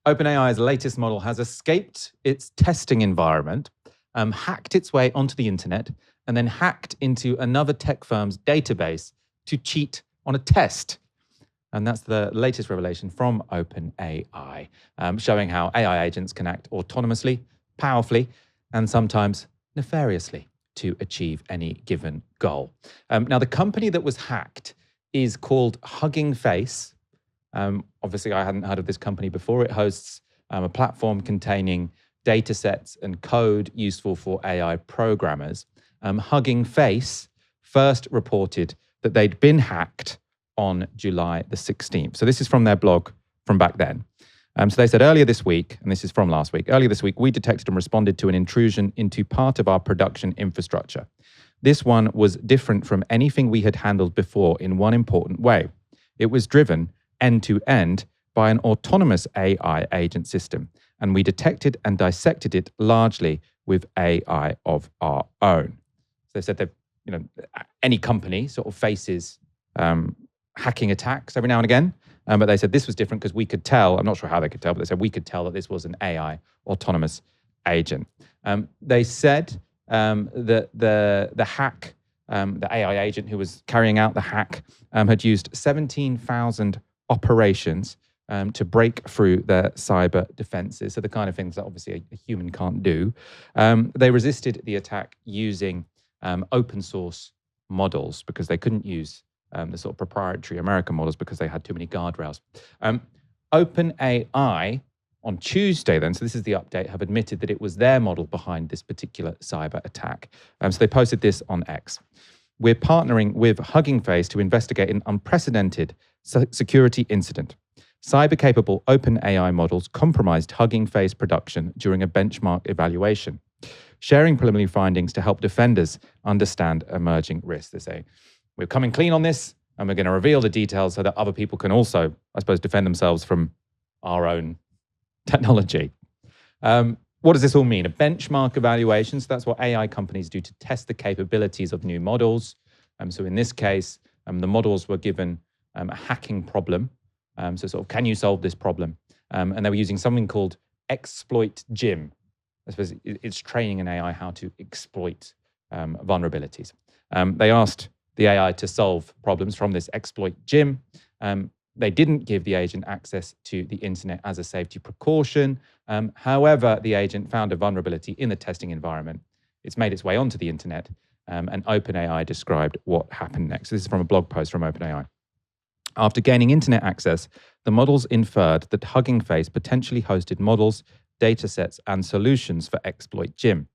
OpenAI's latest model has escaped its testing environment, hacked its way onto the internet, and then hacked into another tech firm's database to cheat on a test. And that's the latest revelation from OpenAI, showing how AI agents can act autonomously, powerfully, and sometimes nefariously to achieve any given goal. Now, the company that was hacked is called Hugging Face. Obviously, I hadn't heard of this company before. It hosts a platform containing data sets and code useful for AI programmers. Hugging Face first reported that they'd been hacked on July the 16th. So this is from their blog from back then. So they said earlier this week, and this is from last week, earlier this week, we detected and responded to an intrusion into part of our production infrastructure. This one was different from anything we had handled before in one important way. It was driven end-to-end by an autonomous AI agent system, and we detected and dissected it largely with AI of our own. So they said that any company sort of faces hacking attacks every now and again, but they said this was different because we could tell. I'm not sure how they could tell, but they said we could tell that this was an AI autonomous agent. They said that the hack, the AI agent who was carrying out the hack, had used 17,000 operations to break through their cyber defenses. So the kind of things that obviously a human can't do. They resisted the attack using open source models because they couldn't use the sort of proprietary American models because they had too many guardrails. OpenAI on Tuesday then, so this is the update, have admitted that it was their model behind this particular cyber attack. So they posted this on X. We're partnering with Hugging Face to investigate an unprecedented security incident. Cyber-capable OpenAI models compromised Hugging Face production during a benchmark evaluation, sharing preliminary findings to help defenders understand emerging risks. They say, we're coming clean on this, and we're going to reveal the details so that other people can also, I suppose, defend themselves from our own technology. What does this all mean? A benchmark evaluation. So that's what AI companies do to test the capabilities of new models. So in this case, the models were given a hacking problem. So sort of, can you solve this problem? And they were using something called exploit Gym. I suppose it's training an AI how to exploit vulnerabilities. They asked the AI to solve problems from this exploit Gym. They didn't give the agent access to the internet as a safety precaution. However, the agent found a vulnerability in the testing environment. It's made its way onto the internet, and OpenAI described what happened next. This is from a blog post from OpenAI. After gaining internet access, the models inferred that Hugging Face potentially hosted models, datasets, and solutions for exploit Gym.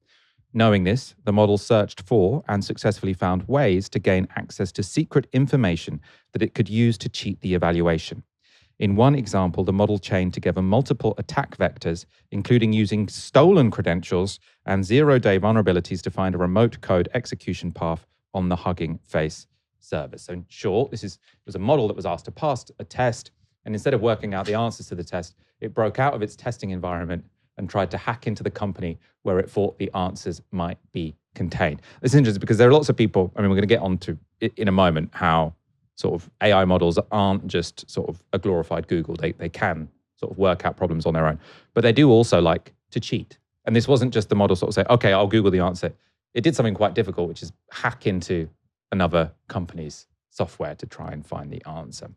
Knowing this, the model searched for and successfully found ways to gain access to secret information that it could use to cheat the evaluation. In one example, the model chained together multiple attack vectors, including using stolen credentials and zero-day vulnerabilities to find a remote code execution path on the Hugging Face server. So in short, it was a model that was asked to pass a test, and instead of working out the answers to the test, it broke out of its testing environment and tried to hack into the company where it thought the answers might be contained. It's interesting because there are lots of people, we're going to get onto it in a moment, how sort of AI models aren't just sort of a glorified Google. They can sort of work out problems on their own, but they do also like to cheat. And this wasn't just the model sort of say, okay, I'll Google the answer. It did something quite difficult, which is hack into another company's software to try and find the answer.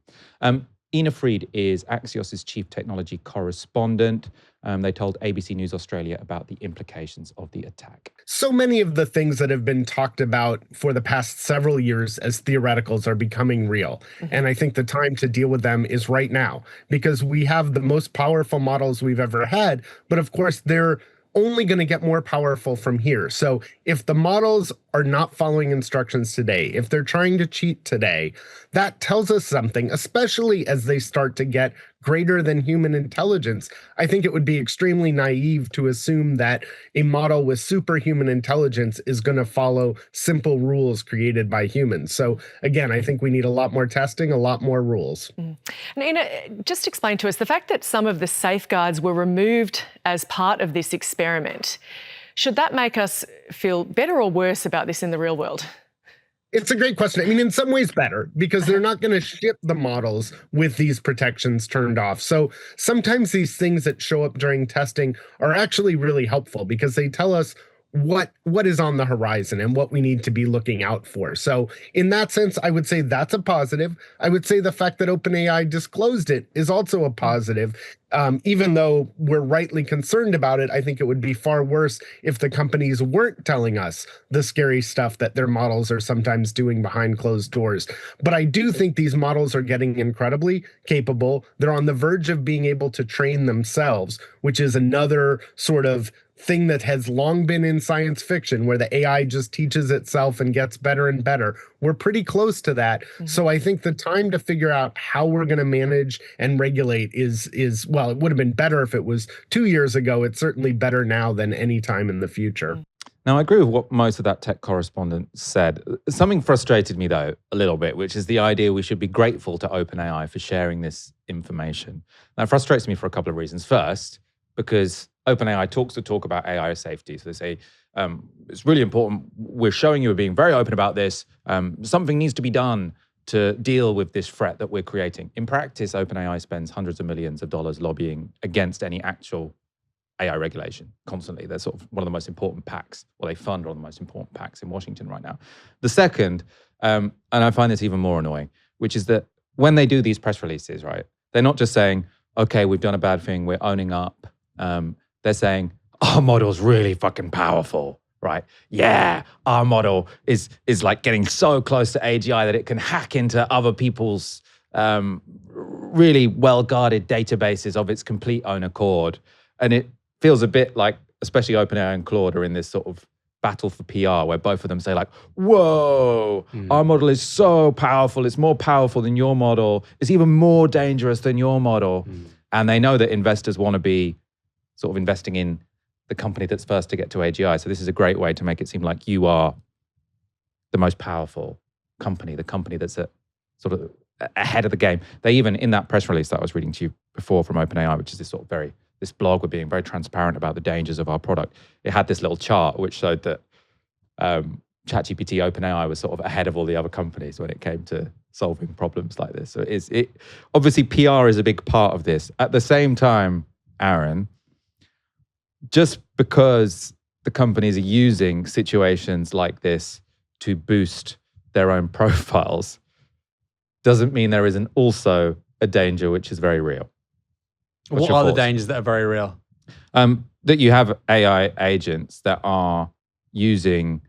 Ina Fried is Axios' chief technology correspondent. They told ABC News Australia about the implications of the attack. So many of the things that have been talked about for the past several years as theoreticals are becoming real. And I think the time to deal with them is right now, because we have the most powerful models we've ever had. But of course, they're only going to get more powerful from here. So if the models are not following instructions today, if they're trying to cheat today, that tells us something, especially as they start to get greater than human intelligence. I think it would be extremely naive to assume that a model with superhuman intelligence is going to follow simple rules created by humans. So again, I think we need a lot more testing, a lot more rules. And Ina, just explain to us the fact that some of the safeguards were removed as part of this experiment. Should that make us feel better or worse about this in the real world? It's a great question. I mean, in some ways better, because they're not going to ship the models with these protections turned off. So sometimes these things that show up during testing are actually really helpful because they tell us what is on the horizon and what we need to be looking out for. So in that sense, I would say that's a positive. I would say the fact that OpenAI disclosed it is also a positive. Even though we're rightly concerned about it, I think it would be far worse if the companies weren't telling us the scary stuff that their models are sometimes doing behind closed doors. But I do think these models are getting incredibly capable. They're on the verge of being able to train themselves, which is another sort of thing that has long been in science fiction, where the AI just teaches itself and gets better and better. We're pretty close to that. Mm-hmm. So I think the time to figure out how we're going to manage and regulate is well, it would have been better if it was 2 years ago. It's certainly better now than any time in the future. Now, I agree with what most of that tech correspondent said. Something frustrated me, though, a little bit, which is the idea we should be grateful to OpenAI for sharing this information. That frustrates me for a couple of reasons. First, because OpenAI talks the talk about AI safety. So they say, it's really important. We're showing you we're being very open about this. Something needs to be done to deal with this threat that we're creating. In practice, OpenAI spends hundreds of millions of dollars lobbying against any actual AI regulation constantly. They're sort of one of the most important PACs, or they fund one of the most important PACs in Washington right now. The second, and I find this even more annoying, which is that when they do these press releases, right, they're not just saying, okay, we've done a bad thing, we're owning up. They're saying, our model's really fucking powerful, right? Yeah, our model is like getting so close to AGI that it can hack into other people's really well-guarded databases of its complete own accord. And it feels a bit like, especially OpenAI and Claude are in this sort of battle for PR, where both of them say like, whoa, our model is so powerful. It's more powerful than your model. It's even more dangerous than your model. And they know that investors want to be sort of investing in the company that's first to get to AGI. So this is a great way to make it seem like you are the most powerful company, the company that's sort of ahead of the game. They even, in that press release that I was reading to you before from OpenAI, which is this sort of this blog with being very transparent about the dangers of our product, it had this little chart which showed that ChatGPT, OpenAI was sort of ahead of all the other companies when it came to solving problems like this. So obviously PR is a big part of this. At the same time, Aaron, just because the companies are using situations like this to boost their own profiles doesn't mean there isn't also a danger which is very real. What are the dangers that are very real? That you have AI agents that are using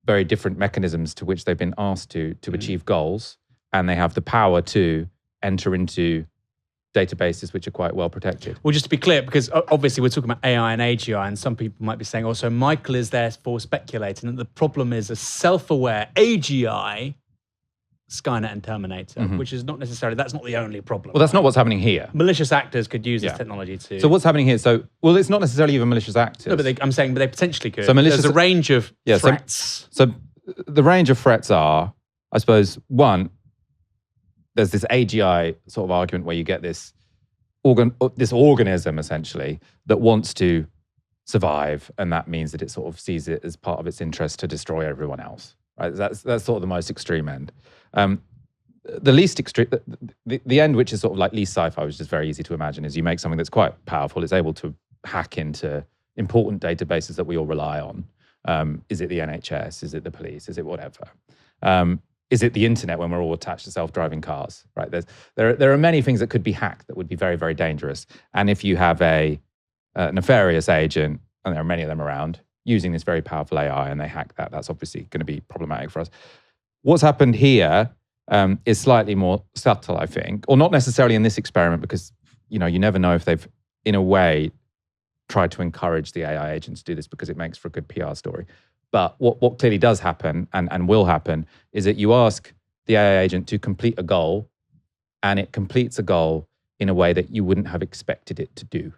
very different mechanisms to which they've been asked to achieve goals, and they have the power to enter into databases which are quite well protected. Well, just to be clear, because obviously we're talking about AI and AGI, and some people might be saying, also, Michael is therefore speculating that the problem is a self-aware AGI, Skynet and Terminator, which is not necessarily, that's not the only problem. Well, that's not what's happening here. Malicious actors could use this technology to... So what's happening here? Well, it's not necessarily even malicious actors. No, but I'm saying they potentially could. So there's a range of threats. So the range of threats are, I suppose, one, there's this AGI sort of argument where you get this organism, essentially, that wants to survive, and that means that it sort of sees it as part of its interest to destroy everyone else. Right? That's sort of the most extreme end. The least extreme, the end, which is sort of like least sci-fi, which is very easy to imagine, is you make something that's quite powerful. It's able to hack into important databases that we all rely on. Is it the NHS? Is it the police? Is it whatever? Is it the internet when we're all attached to self-driving cars? Right? There are many things that could be hacked that would be very, very dangerous. And if you have a nefarious agent, and there are many of them around, using this very powerful AI, and they hack that, that's obviously going to be problematic for us. What's happened here is slightly more subtle, I think, or not necessarily in this experiment, because you never know if they've, in a way, tried to encourage the AI agents to do this because it makes for a good PR story. But what clearly does happen and will happen is that you ask the AI agent to complete a goal, and it completes a goal in a way that you wouldn't have expected it to do.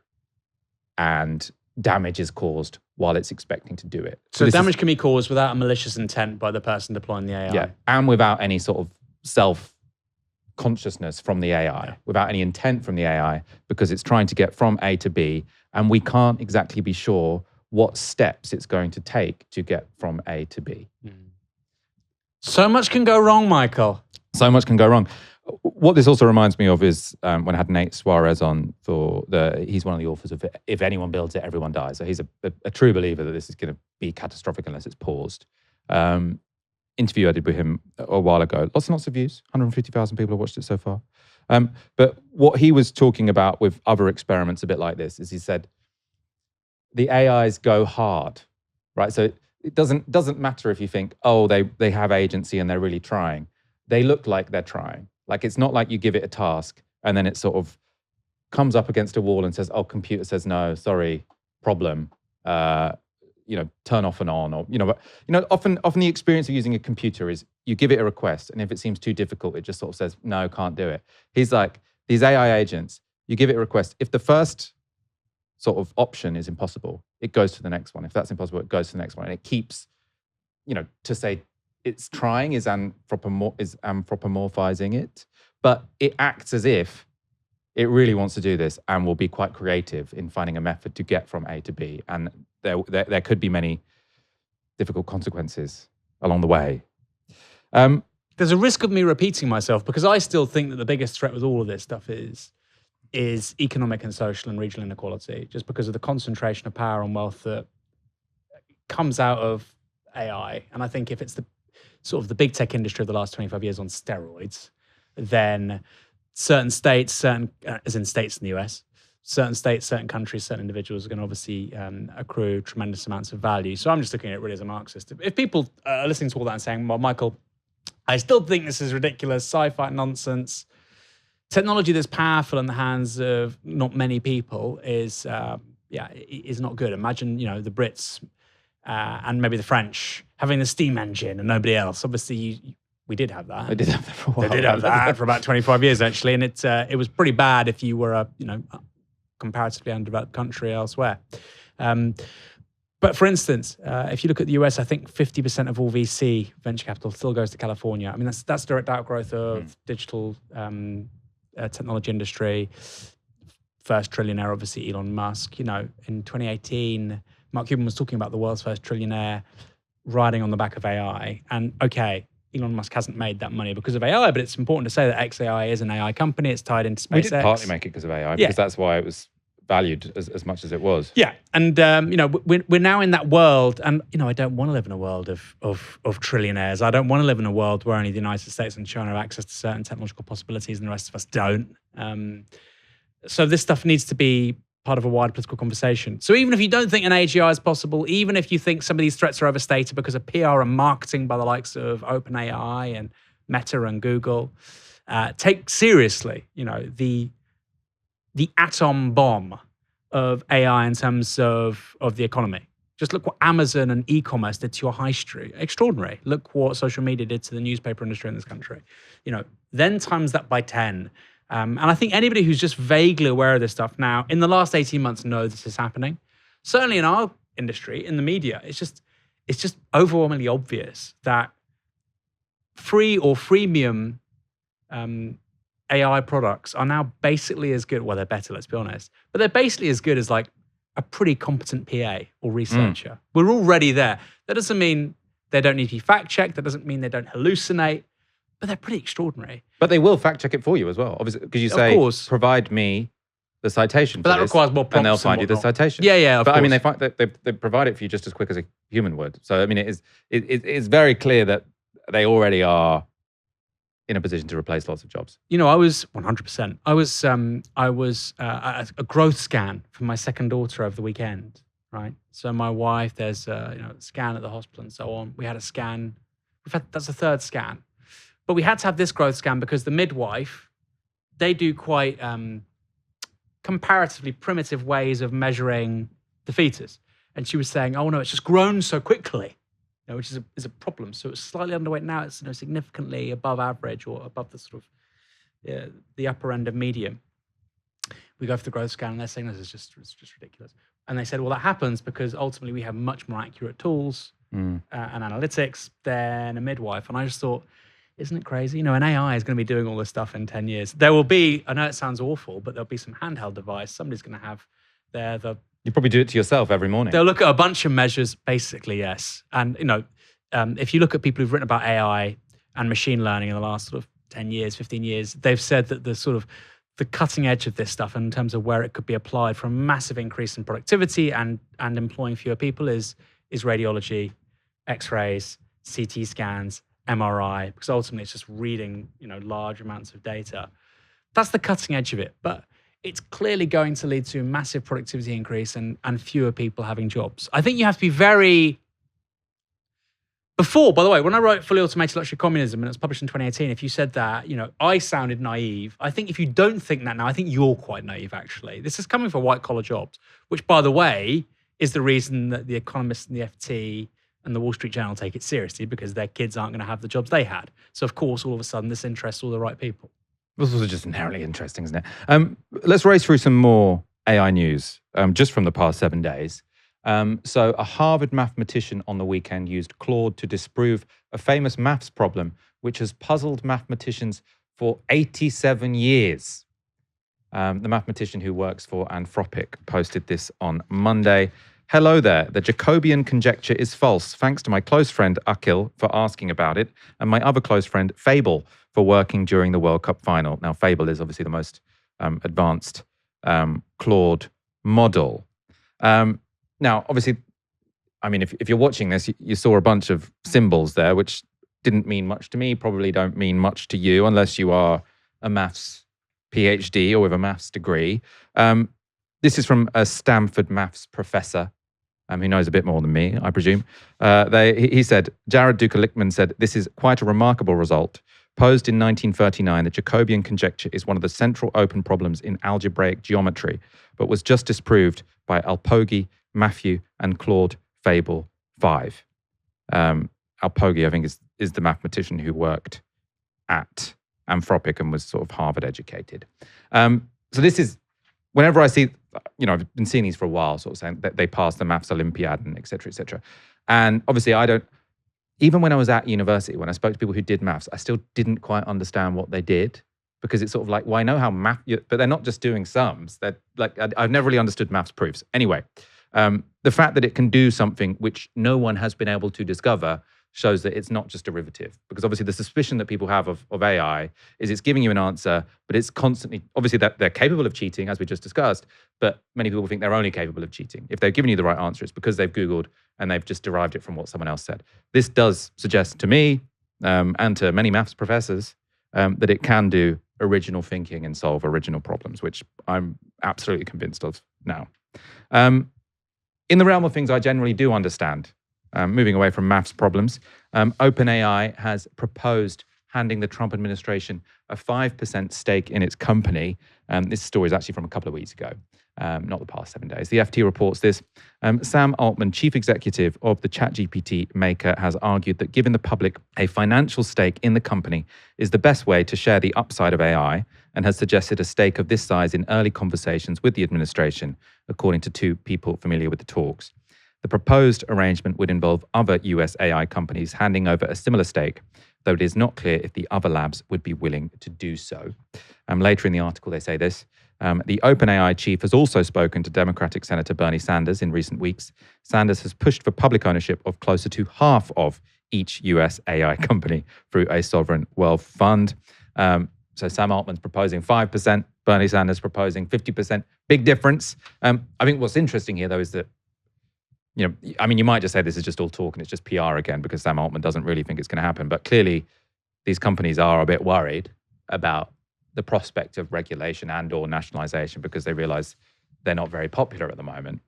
And damage is caused while it's expecting to do it. So damage can be caused without a malicious intent by the person deploying the AI. Yeah, and without any sort of self-consciousness from the AI, without any intent from the AI, because it's trying to get from A to B, and we can't exactly be sure what steps it's going to take to get from A to B. So much can go wrong, Michael. So much can go wrong. What this also reminds me of is when I had Nate Suarez on he's one of the authors of If Anyone Builds It, Everyone Dies. So he's a true believer that this is going to be catastrophic unless it's paused. Interview I did with him a while ago. Lots and lots of views. 150,000 people have watched it so far. But what he was talking about with other experiments a bit like this is he said, the AIs go hard, right? So it doesn't matter if you think, oh, they have agency and they're really trying. They look like they're trying. Like, it's not like you give it a task and then it sort of comes up against a wall and says, oh, computer says no, sorry, problem. Turn off and on, or often the experience of using a computer is you give it a request, and if it seems too difficult, it just sort of says no, can't do it. He's like, these AI agents, you give it a request. If the first sort of option is impossible, it goes to the next one. If that's impossible, it goes to the next one, and it keeps, to say it's trying is anthropomorphizing it, but it acts as if it really wants to do this and will be quite creative in finding a method to get from A to B. And there could be many difficult consequences along the way. There's a risk of me repeating myself because I still think that the biggest threat with all of this stuff is economic and social and regional inequality, just because of the concentration of power and wealth that comes out of AI. And I think if it's the sort of the big tech industry of the last 25 years on steroids, then certain states, as in states in the US, certain states, certain countries, certain individuals are going to obviously accrue tremendous amounts of value. So I'm just looking at it really as a Marxist. If people are listening to all that and saying, well, Michael, I still think this is ridiculous, sci-fi nonsense, technology that's powerful in the hands of not many people is not good. Imagine, the Brits and maybe the French having the steam engine and nobody else. Obviously, we did have that. They did have that for a while. They did have that for about 25 years, actually. And it was pretty bad if you were a, comparatively undeveloped country elsewhere. But for instance, if you look at the US, I think 50% of all VC venture capital still goes to California. I mean, that's direct outgrowth of digital technology industry. First trillionaire, obviously, Elon Musk. In 2018, Mark Cuban was talking about the world's first trillionaire riding on the back of AI. And okay, Elon Musk hasn't made that money because of AI, but it's important to say that XAI is an AI company. It's tied into SpaceX. We did partly make it because of AI, because that's why it was valued as much as it was. Yeah, and we're now in that world, and I don't want to live in a world of trillionaires. I don't want to live in a world where only the United States and China have access to certain technological possibilities, and the rest of us don't. So this stuff needs to be part of a wider political conversation. So even if you don't think an AGI is possible, even if you think some of these threats are overstated because of PR and marketing by the likes of OpenAI and Meta and Google, take seriously, the atom bomb of AI in terms of the economy. Just look what Amazon and e-commerce did to your high street. Extraordinary. Look what social media did to the newspaper industry in this country. Then times that by 10. And I think anybody who's just vaguely aware of this stuff now, in the last 18 months, know this is happening. Certainly in our industry, in the media, it's just overwhelmingly obvious that free or freemium AI products are now basically as good. Well, they're better, let's be honest. But they're basically as good as like a pretty competent PA or researcher. We're already there. That doesn't mean they don't need to be fact-checked. That doesn't mean they don't hallucinate. But they're pretty extraordinary. But they will fact check it for you as well, obviously, because you say, provide me the citation. But that requires more prompts, and they'll find you the citation. Yeah, of course. I mean, they provide it for you just as quick as a human would. So I mean, it's very clear that they already are in a position to replace lots of jobs. I was 100%. I was at a growth scan for my second daughter over the weekend. Right. So my wife, there's a scan at the hospital and so on. We had a scan. That's the third scan. But we had to have this growth scan because the midwife, they do quite comparatively primitive ways of measuring the fetus. And she was saying, oh no, it's just grown so quickly, which is a problem. So it's slightly underweight now. It's significantly above average or above the sort of the upper end of medium. We go for the growth scan and they're saying it's just ridiculous. And they said, well, that happens because ultimately we have much more accurate tools and analytics than a midwife. And I just thought, isn't it crazy? An AI is going to be doing all this stuff in 10 years. There will be, I know it sounds awful, but there'll be some handheld device. Somebody's going to have You probably do it to yourself every morning. They'll look at a bunch of measures, basically, yes. And, if you look at people who've written about AI and machine learning in the last sort of 10 years, 15 years, they've said that the cutting edge of this stuff in terms of where it could be applied for a massive increase in productivity and employing fewer people is radiology, X-rays, CT scans, MRI, because ultimately it's just reading, large amounts of data. That's the cutting edge of it, but it's clearly going to lead to massive productivity increase and fewer people having jobs. I think you have to be very... Before, by the way, when I wrote Fully Automated Luxury Communism, and it was published in 2018, if you said that, I sounded naive. I think if you don't think that now, I think you're quite naive, actually. This is coming for white-collar jobs, which, by the way, is the reason that The Economist and the FT and the Wall Street Journal take it seriously, because their kids aren't going to have the jobs they had. So, of course, all of a sudden, this interests all the right people. This was just inherently interesting, isn't it? Let's race through some more AI news, just from the past 7 days. So a Harvard mathematician on the weekend used Claude to disprove a famous maths problem, which has puzzled mathematicians for 87 years. The mathematician who works for Anthropic posted this on Monday. Hello there. The Jacobian conjecture is false, thanks to my close friend Akil for asking about it, and my other close friend Fable for working during the World Cup final. Now, Fable is obviously the most advanced Claude model. Now, obviously, I mean, if you're watching this, you saw a bunch of symbols there, which didn't mean much to me, probably don't mean much to you, unless you are a maths PhD or with a maths degree. This is from a Stanford maths professor who knows a bit more than me, I presume. He said, Jared Duker-Lichtman said, this is quite a remarkable result. Posed in 1939, the Jacobian conjecture is one of the central open problems in algebraic geometry, but was just disproved by Alpoghi, Matthew, and Claude Fable 5. Alpoghi, I think, is the mathematician who worked at Anthropic and was sort of Harvard educated. So this is, whenever I see, I've been seeing these for a while, sort of saying that they passed the maths Olympiad and et cetera, et cetera. And obviously even when I was at university, when I spoke to people who did maths, I still didn't quite understand what they did, because it's sort of like, well, I know how math, but they're not just doing sums. They're like, I've never really understood maths proofs. Anyway, the fact that it can do something which no one has been able to discover shows that it's not just derivative. Because obviously the suspicion that people have of AI is it's giving you an answer, but it's constantly, obviously that they're capable of cheating, as we just discussed, but many people think they're only capable of cheating. If they've given you the right answer, it's because they've Googled and they've just derived it from what someone else said. This does suggest to me and to many maths professors that it can do original thinking and solve original problems, which I'm absolutely convinced of now. In the realm of things I generally do understand, moving away from maths problems, OpenAI has proposed handing the Trump administration a 5% stake in its company. This story is actually from a couple of weeks ago, not the past 7 days. The FT reports this. Sam Altman, chief executive of the ChatGPT maker, has argued that giving the public a financial stake in the company is the best way to share the upside of AI, and has suggested a stake of this size in early conversations with the administration, according to two people familiar with the talks. The proposed arrangement would involve other US AI companies handing over a similar stake, though it is not clear if the other labs would be willing to do so. Later in the article, they say this. The OpenAI chief has also spoken to Democratic Senator Bernie Sanders in recent weeks. Sanders has pushed for public ownership of closer to half of each US AI company through a sovereign wealth fund. So Sam Altman's proposing 5%, Bernie Sanders proposing 50%. Big difference. I think what's interesting here, though, is that, you might just say this is just all talk and it's just PR again, because Sam Altman doesn't really think it's going to happen. But clearly, these companies are a bit worried about the prospect of regulation and or nationalization, because they realize they're not very popular at the moment.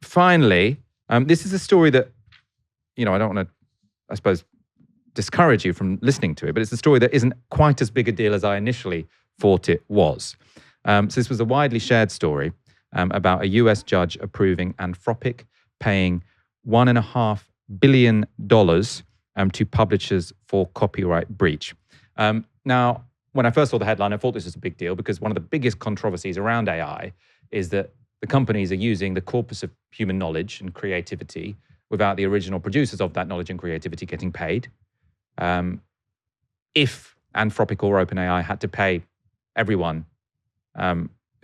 Finally, this is a story that, I don't want to, I suppose, discourage you from listening to it, but it's a story that isn't quite as big a deal as I initially thought it was. So this was a widely shared story about a US judge approving Anthropic paying $1.5 billion to publishers for copyright breach. Now, when I first saw the headline, I thought this was a big deal, because one of the biggest controversies around AI is that the companies are using the corpus of human knowledge and creativity without the original producers of that knowledge and creativity getting paid. If Anthropic or OpenAI had to pay everyone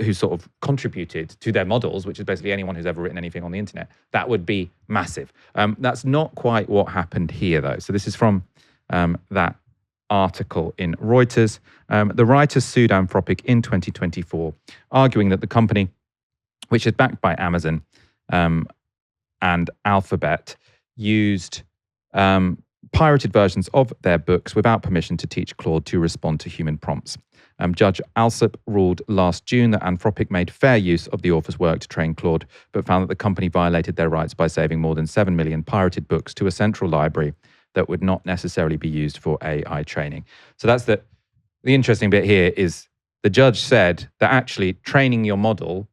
who sort of contributed to their models, which is basically anyone who's ever written anything on the internet, that would be massive. That's not quite what happened here, though. So this is from that article in Reuters. The writers sued Anthropic in 2024, arguing that the company, which is backed by Amazon and Alphabet, used pirated versions of their books without permission to teach Claude to respond to human prompts. Judge Alsop ruled last June that Anthropic made fair use of the author's work to train Claude, but found that the company violated their rights by saving more than 7 million pirated books to a central library that would not necessarily be used for AI training. So that's the interesting bit here is the judge said that actually training your model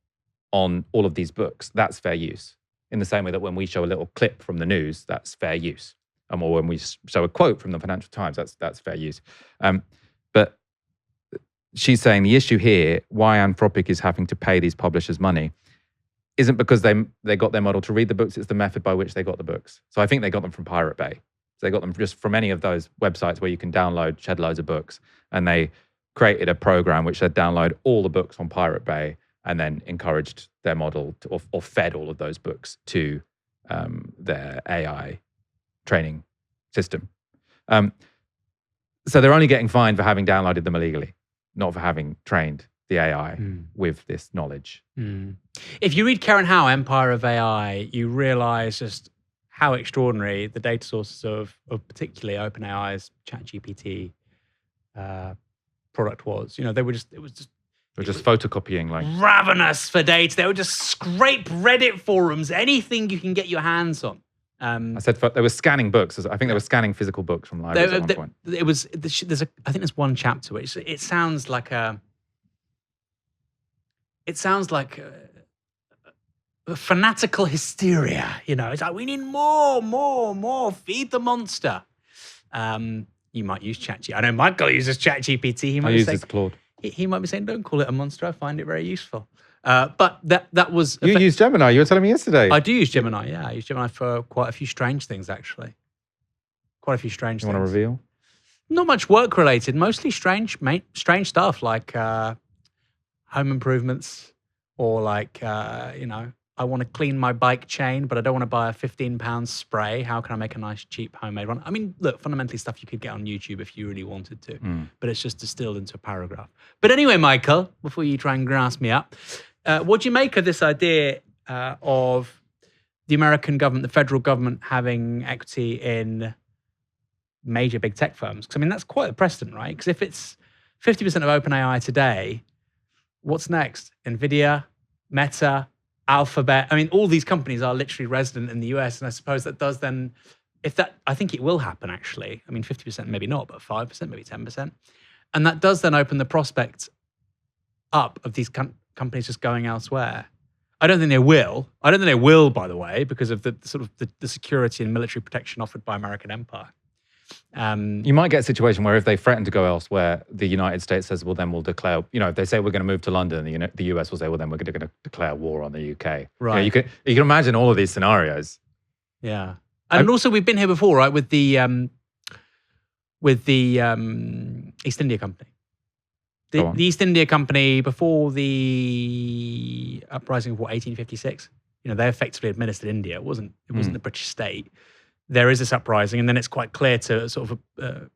on all of these books, that's fair use. In the same way that when we show a little clip from the news, that's fair use. Or when we show a quote from the Financial Times, that's fair use. But she's saying the issue here, why Anthropic is having to pay these publishers money, isn't because they got their model to read the books, it's the method by which they got the books. So I think they got them from Pirate Bay. So they got them just from any of those websites where you can download shed loads of books. And they created a program which said download all the books on Pirate Bay and then encouraged their model to, or fed all of those books to their AI training system. So they're only getting fined for having downloaded them illegally, not for having trained the AI with this knowledge. If you read Karen Howe, Empire of AI, you realize just how extraordinary the data sources of particularly OpenAI's ChatGPT product was. You know, it was just photocopying, like ravenous for data. They would just scrape Reddit forums, anything you can get your hands on. I said they were scanning books. I think they were scanning physical books from libraries at one point. It was. I think there's one chapter which it sounds like a fanatical hysteria. You know, it's like we need more. Feed the monster. You might use ChatGPT. I know Michael uses ChatGPT. I use this Claude. He might be saying, "Don't call it a monster. I find it very useful." But that was... You use Gemini. You were telling me yesterday. I do use Gemini, yeah. I use Gemini for quite a few strange things, actually. Quite a few strange things. You want to reveal? Not much work-related. Mostly strange stuff like home improvements or like, I want to clean my bike chain, but I don't want to buy a £15 spray. How can I make a nice, cheap homemade one? I mean, look, fundamentally stuff you could get on YouTube if you really wanted to, but it's just distilled into a paragraph. But anyway, Michael, before you try and grass me up, what do you make of this idea of the American government, the federal government, having equity in major big tech firms? Because, I mean, that's quite a precedent, right? Because if it's 50% of OpenAI today, what's next? NVIDIA, Meta, Alphabet. I mean, all these companies are literally resident in the US. And I suppose that does then, I think it will happen actually. I mean, 50% maybe not, but 5%, maybe 10%. And that does then open the prospect up of these companies just going elsewhere. I don't think they will. I don't think they will, by the way, because of the sort of the security and military protection offered by American empire. You might get a situation where if they threaten to go elsewhere, the United States says, well, then we'll declare, if they say we're going to move to London, the US will say, well, then we're going to declare war on the UK. Right. You can imagine all of these scenarios. Yeah. And also we've been here before, right? With the East India Company. The East India Company, before the uprising of 1856, they effectively administered India. It wasn't the British state. There is this uprising, and then it's quite clear to sort of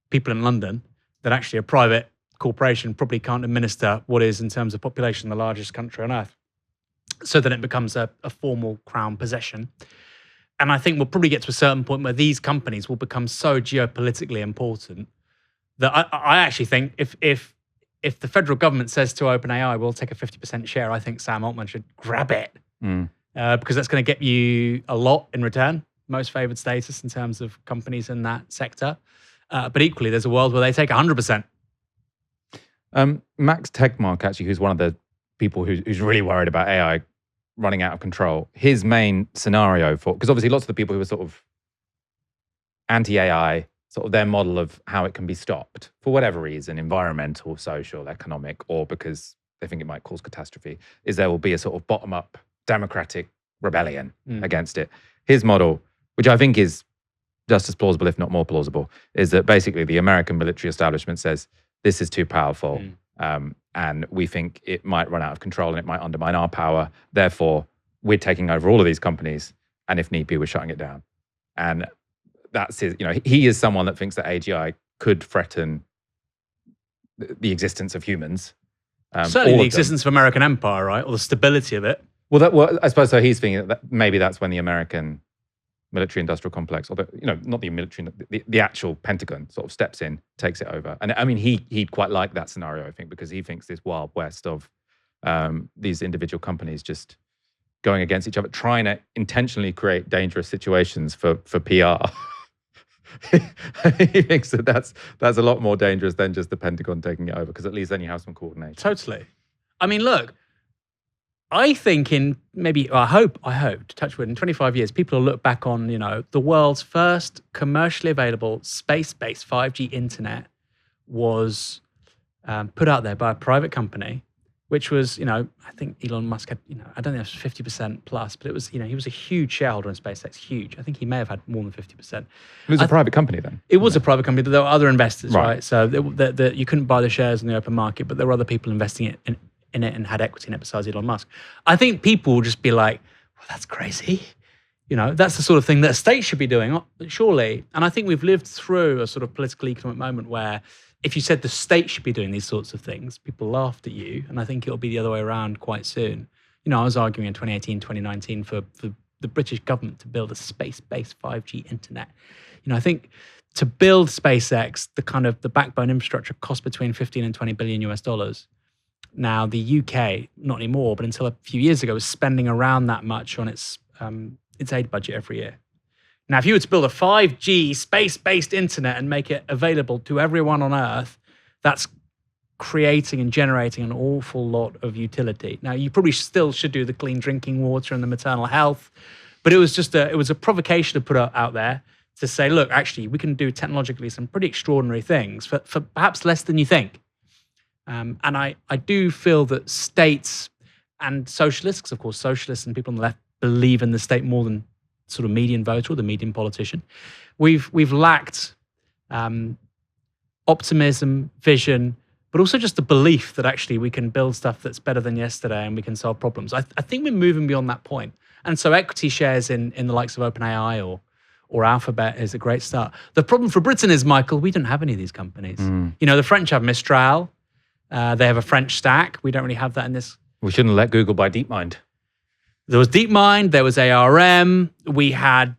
people in London that actually a private corporation probably can't administer what is, in terms of population, the largest country on earth. So then it becomes a formal crown possession. And I think we'll probably get to a certain point where these companies will become so geopolitically important that I actually think if the federal government says to OpenAI, we'll take a 50% share, I think Sam Altman should grab it because that's going to get you a lot in return. Most favored status in terms of companies in that sector. But equally, there's a world where they take 100%. Max Tegmark, actually, who's one of the people who's really worried about AI running out of control, his main scenario because obviously lots of the people who are sort of anti-AI, sort of their model of how it can be stopped, for whatever reason, environmental, social, economic, or because they think it might cause catastrophe, is there will be a sort of bottom-up democratic rebellion against it. His model, which I think is just as plausible, if not more plausible, is that basically the American military establishment says, this is too powerful, and and we think it might run out of control and it might undermine our power. Therefore, we're taking over all of these companies, and if need be, we're shutting it down. And that's his, he is someone that thinks that AGI could threaten the existence of humans. Certainly the existence of American empire, right? Or the stability of it. Well, I suppose so. He's thinking that maybe that's when the American military-industrial complex, or not the military, the actual Pentagon sort of steps in, takes it over. And I mean, he'd quite like that scenario, I think, because he thinks this wild west of these individual companies just going against each other, trying to intentionally create dangerous situations for PR. He thinks that's a lot more dangerous than just the Pentagon taking it over, because at least then you have some coordination. Totally. I mean, look, I think I hope, touch wood, in 25 years, people will look back on, the world's first commercially available space-based 5G internet was put out there by a private company, which was, I think Elon Musk had, I don't think it was 50% plus, but it was, he was a huge shareholder in SpaceX, huge. I think he may have had more than 50%. It was a private company then? It was a private company, but there were other investors, right? So you couldn't buy the shares in the open market, but there were other people investing in it and had equity in it besides Elon Musk. I think people will just be like, well, that's crazy. That's the sort of thing that a state should be doing, surely. And I think we've lived through a sort of political economic moment where if you said the state should be doing these sorts of things, people laughed at you. And I think it'll be the other way around quite soon. I was arguing in 2018, 2019 for the British government to build a space-based 5G internet. I think to build SpaceX, the backbone infrastructure cost between 15 and 20 billion US dollars. Now, the UK, not anymore, but until a few years ago, was spending around that much on its aid budget every year. Now, if you were to build a 5G space-based internet and make it available to everyone on Earth, that's creating and generating an awful lot of utility. Now, you probably still should do the clean drinking water and the maternal health, but it was a provocation to put out there to say, look, actually, we can do technologically some pretty extraordinary things for perhaps less than you think. And I do feel that states and socialists, because of course socialists and people on the left believe in the state more than sort of median voter or the median politician, we've lacked optimism, vision, but also just the belief that actually we can build stuff that's better than yesterday and we can solve problems. I think we're moving beyond that point. And so equity shares in the likes of OpenAI or Alphabet is a great start. The problem for Britain is, Michael, we don't have any of these companies. The French have Mistral. They have a French stack. We don't really have that in this. We shouldn't let Google buy DeepMind. There was DeepMind. There was ARM. We had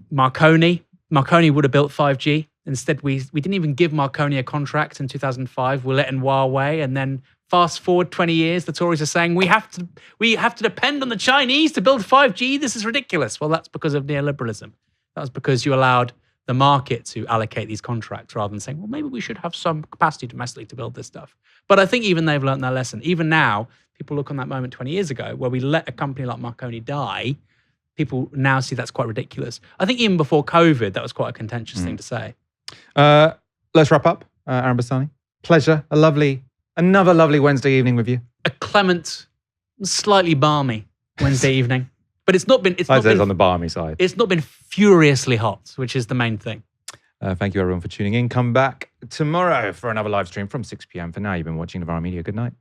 Marconi. Marconi would have built 5G. Instead, we didn't even give Marconi a contract in 2005. We let in Huawei. And then fast forward 20 years, the Tories are saying, we have to depend on the Chinese to build 5G. This is ridiculous. Well, that's because of neoliberalism. That was because you allowed the market to allocate these contracts rather than saying, well, maybe we should have some capacity domestically to build this stuff. But I think even they've learned their lesson. Even now, people look on that moment 20 years ago where we let a company like Marconi die. People now see that's quite ridiculous. I think even before COVID, that was quite a contentious thing to say. Let's wrap up, Aaron Bastani. Pleasure. Another lovely Wednesday evening with you. A clement, slightly balmy Wednesday evening. But it's not been... on the balmy side. It's not been furiously hot, which is the main thing. Thank you, everyone, for tuning in. Come back tomorrow for another live stream from 6 p.m. For now, you've been watching Novara Media. Good night.